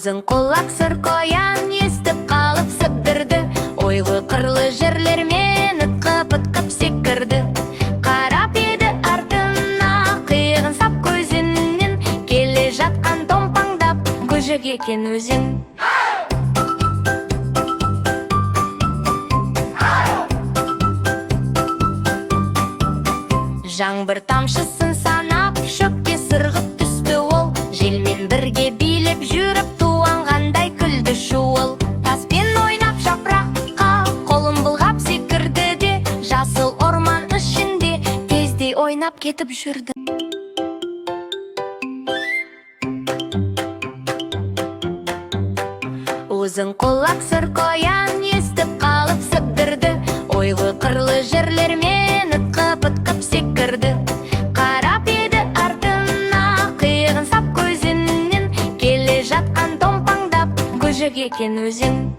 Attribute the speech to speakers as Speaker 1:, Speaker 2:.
Speaker 1: Uzun kulak sır koyan естіп қалып сыбдырды. Ойлы қырлы жерлер мені қыпыт-қып секірді. Қарап еді артына, қиығын сап көзінен, келе жатқан томпаңдап көжек екен өзің. Жаңбыр тамшысын санап, шөпке сырғып түсті ол. Желмен бірге билеп жүріп, туанғандай күлді шуыл. Таспен ойнап жапыраққа қолын былғап секірді де, жасыл орман ішінде тездей ойнап кетіп жүрді. Uzun kulak sır koyan естіп қалып сыбдырды. Ойлы қырлы жерлер мені қыпыт-қып секірді. Қарап еді артына, қиығын сап көзінен, келе жатқан томпаңдап көжек екен өзің.